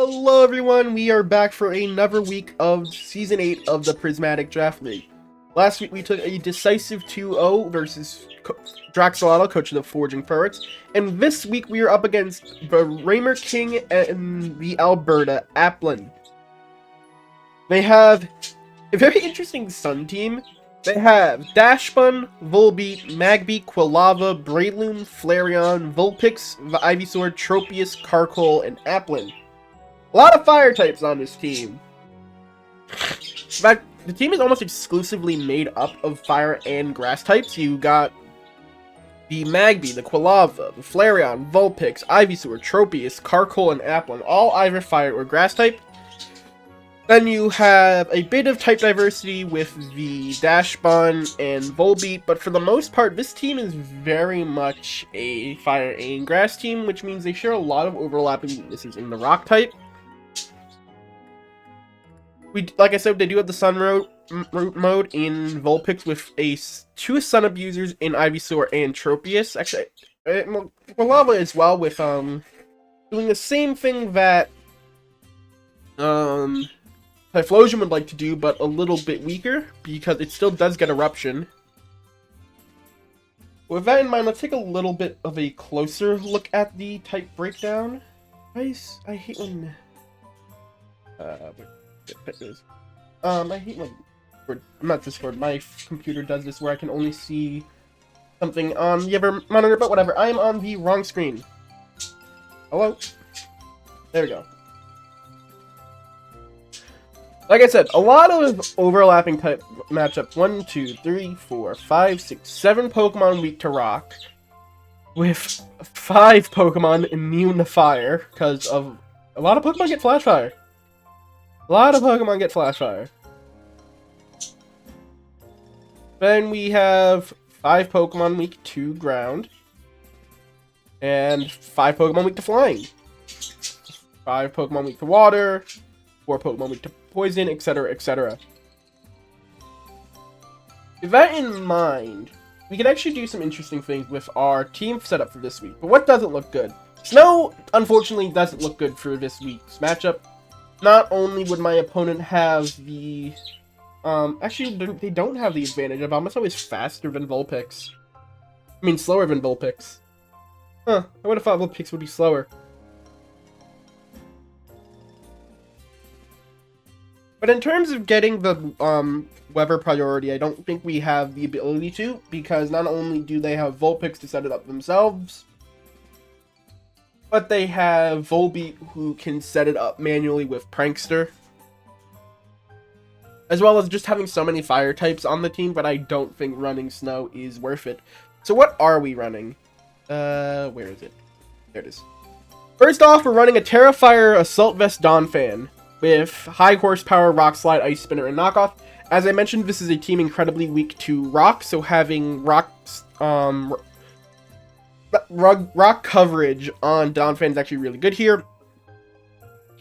Hello everyone, we are back for another week of Season 8 of the Prismatic Draft League. Last week we took a decisive 2-0 versus Draxolotl, coach of the Forging Pirates, and this week we are up against the Raymer King and the Alberta Applin. They have a very interesting Sun team. They have Dashbun, Volbeat, Magby, Quilava, Breloom, Flareon, Vulpix, Ivysaur, Tropius, Carkol, and Applin. A lot of fire types on this team. In fact, the team is almost exclusively made up of fire and grass types. You got the Magby, the Quilava, the Flareon, Vulpix, Ivysaur, Tropius, Carkol, and Applin, all either fire or grass type. Then you have a bit of type diversity with the Dashbun and Volbeat, but for the most part, this team is very much a fire and grass team, which means they share a lot of overlapping weaknesses in the rock type. Like I said, they do have the Sun root mode in Vulpix with two Sun abusers in Ivysaur and Tropius. Actually, Quilava as well with doing the same thing that Typhlosion would like to do, but a little bit weaker, because it still does get Eruption. With that in mind, let's take a little bit of a closer look at the type breakdown. I hate when... I hate when... Not Discord, my computer does this where I can only see something on the other monitor, but whatever. I am on the wrong screen. Hello? There we go. Like I said, a lot of overlapping type matchups. 1, 2, 3, 4, 5, 6, 7 Pokemon weak to rock, with 5 Pokemon immune to fire, because of a lot of Pokemon get Flash Fire. A lot of Pokemon get Flash Fire. Then we have 5 Pokemon weak to ground, and 5 Pokemon weak to flying. 5 Pokemon weak to water, 4 Pokemon weak to poison, etc., etc. With that in mind, we can actually do some interesting things with our team setup for this week. But what doesn't look good? Snow, unfortunately, doesn't look good for this week's matchup. Not only would my opponent have the... actually, they don't have the advantage of almost always faster than Vulpix. I mean, slower than Vulpix. Huh, I would have thought Vulpix would be slower. But in terms of getting the weather priority, I don't think we have the ability to, because not only do they have Vulpix to set it up themselves, but they have Volbeat who can set it up manually with Prankster. As well as just having so many fire types on the team, but I don't think running Snow is worth it. So what are we running? Where is it? There it is. First off, we're running a Terrafire Assault Vest Donphan with high horsepower Rock Slide, Ice Spinner, and Knockoff. As I mentioned, this is a team incredibly weak to rock, so having rock coverage on Donphan is actually really good here.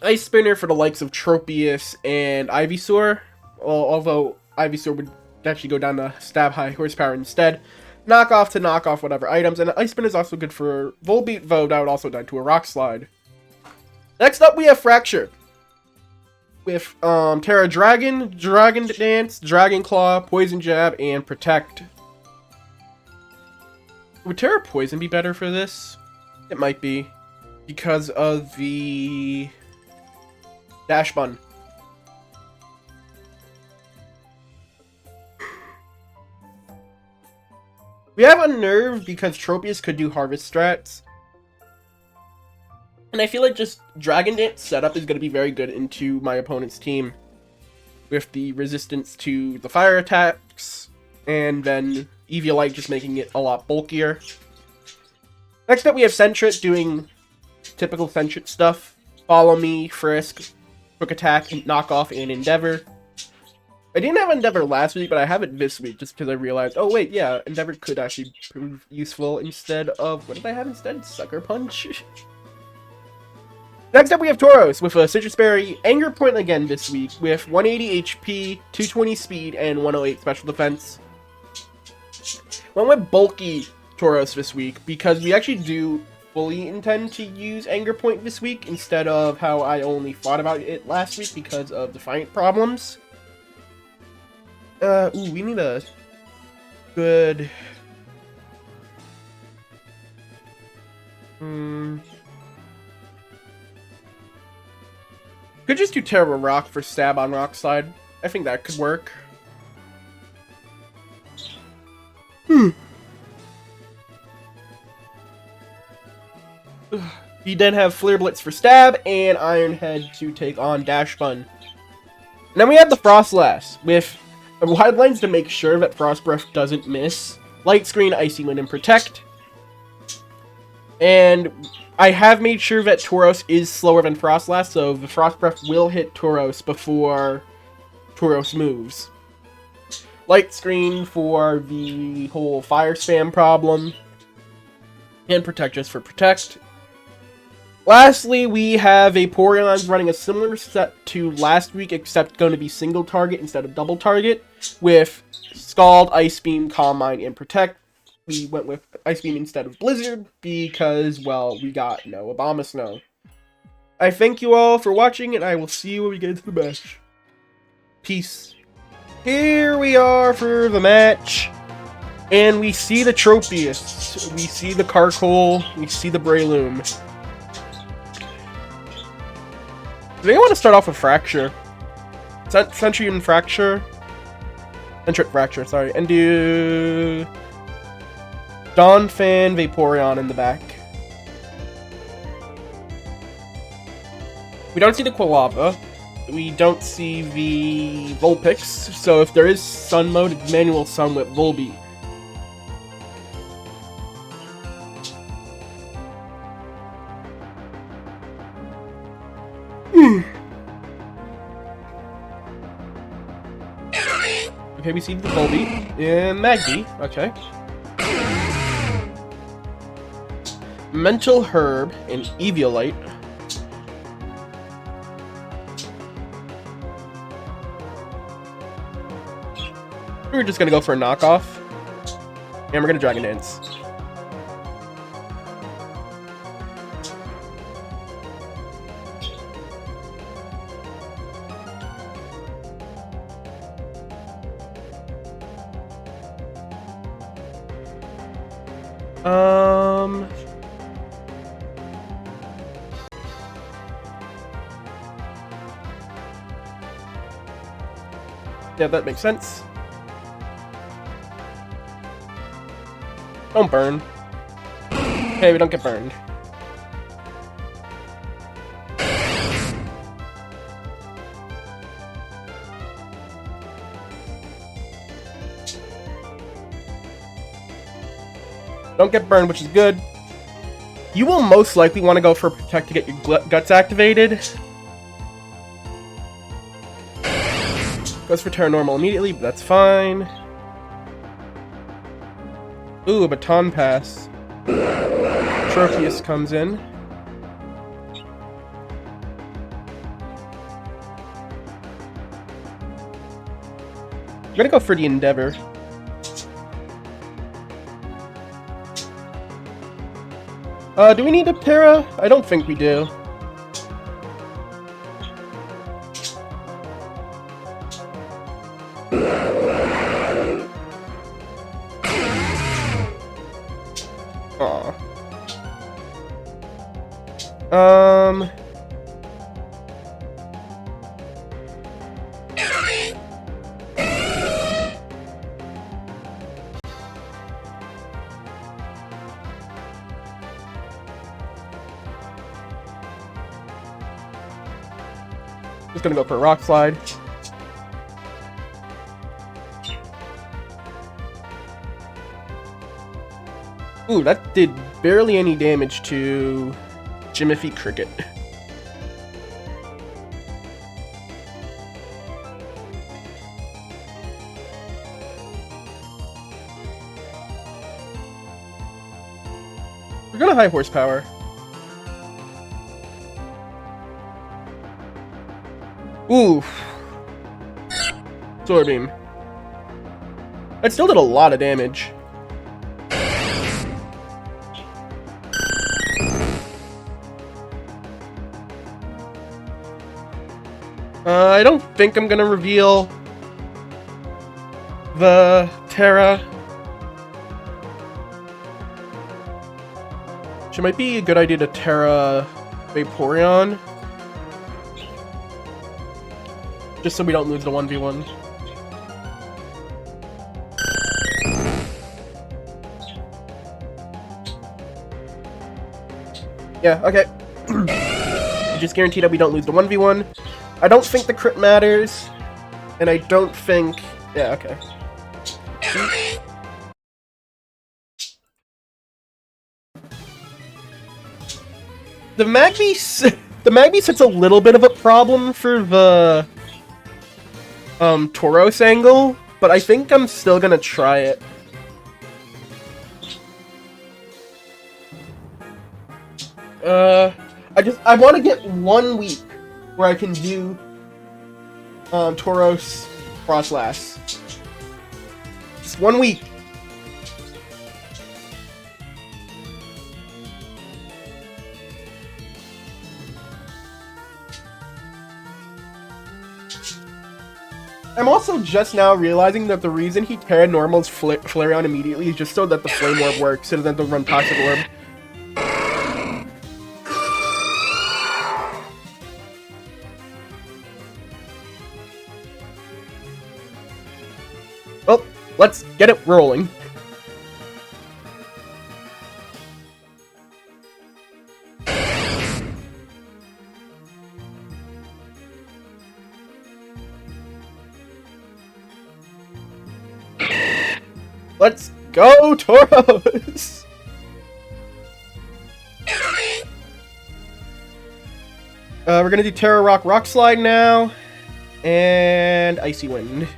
Ice Spinner for the likes of Tropius and Ivysaur, although Ivysaur would actually go down to stab high horsepower instead. Knockoff to knock off whatever items, and Ice Spinner is also good for Volbeat, though that would also die to a Rock Slide. Next up, we have Fracture with Terra Dragon, Dragon Dance, Dragon Claw, Poison Jab, and Protect. Would Terra Poison be better for this? It might be, because of the Dashbun. We have Unnerve because Tropius could do Harvest strats. And I feel like just Dragon Dance setup is going to be very good into my opponent's team, with the resistance to the fire attacks, and then Eviolite just making it a lot bulkier. Next up, we have Sentret doing typical Sentret stuff. Follow Me, Frisk, Quick Attack, Knockoff, and Endeavor. I didn't have Endeavor last week, but I have it this week just because I realized, oh wait, yeah, Endeavor could actually prove useful instead of, what did I have instead? Sucker Punch? Next up, we have Tauros with a Citrus Berry, Anger Point again this week, with 180 HP, 220 speed, and 108 special defense. Went with bulky Tauros this week because we actually do fully intend to use Anger Point this week instead of how I only thought about it last week because of Defiant problems. Ooh, we need a good... Could just do Terra Rock for stab on Rock Slide. I think that could work. We then have Flare Blitz for stab and Iron Head to take on Dash Bun. And then we have the Frost Lass with wide lines to make sure that Frost Breath doesn't miss. Light Screen, Icy Wind, and Protect. And I have made sure that Tauros is slower than Frost Lass, so the Frost Breath will hit Tauros before Tauros moves. Light Screen for the whole Fire Spam problem. And Protect just for Protect. Lastly, we have Vaporeon running a similar set to last week, except going to be single target instead of double target, with Scald, Ice Beam, Calm Mind, and Protect. We went with Ice Beam instead of Blizzard because, well, we got no Abomasnow. I thank you all for watching, and I will see you when we get into the match. Peace. Here we are for the match, and we see the Tropius, we see the Carkol, we see the Breloom. Do they want to start off with Fracture? Sentry and Fracture? Sentret Fracture, sorry. And do... Donphan, Vaporeon in the back. We don't see the Quilava. We don't see the Vulpix. So if there is Sun mode, it's Manual Sun with Volbeat. Okay, we see the Volbeat and Magby. Okay. Mental Herb and Eviolite. We're just gonna go for a knockoff. And we're gonna Dragon Dance. Yeah, that makes sense. Don't burn. Okay, we don't get burned. Don't get burned, which is good. You will most likely want to go for Protect to get your guts activated. Goes for Terra Normal immediately, but that's fine. Ooh, a Baton Pass. Tropius comes in. I'm gonna go for the Endeavor. Do we need a Terra? I don't think we do. Just gonna go for a Rock Slide. Ooh, that did barely any damage to Jimothy Cricket. We're gonna high horsepower. Ooh. Sword Beam. That still did a lot of damage. I don't think I'm gonna reveal the Terra. It might be a good idea to Terra Vaporeon. Just so we don't lose the 1v1. Yeah, okay. Just guarantee that we don't lose the 1v1. I don't think the crit matters. And I don't think... Yeah, okay. The Magby set's a little bit of a problem for the Tauros angle, but I think I'm still gonna try it. I want to get 1 week where I can do Tauros Frostlass. Just 1 week. I'm also just now realizing that the reason he paranormals Flareon immediately is just so that the Flame Orb works, so that they'll run Toxic Orb. Well, let's get it rolling. Let's go, Tauros! We're gonna do Terra Rock Rock Slide now, and Icy Wind.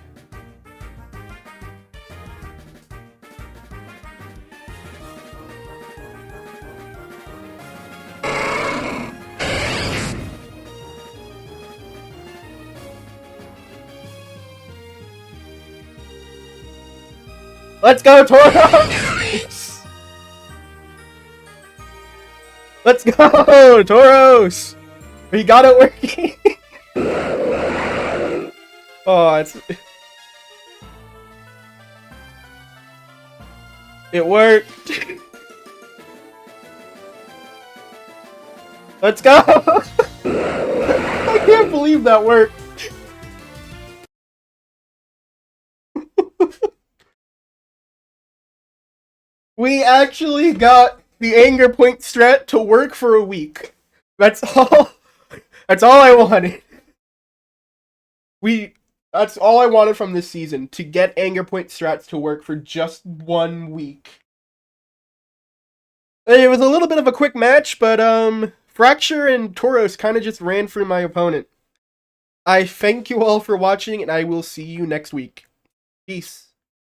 Let's go, Tauros! Let's go, Tauros! We got it working! Oh, it worked! Let's go! I can't believe that worked! We actually got the Anger Point strat to work for a week. That's all. That's all I wanted. That's all I wanted from this season, to get Anger Point strats to work for just 1 week. It was a little bit of a quick match, but Fracture and Tauros kind of just ran through my opponent. I thank you all for watching, and I will see you next week. Peace.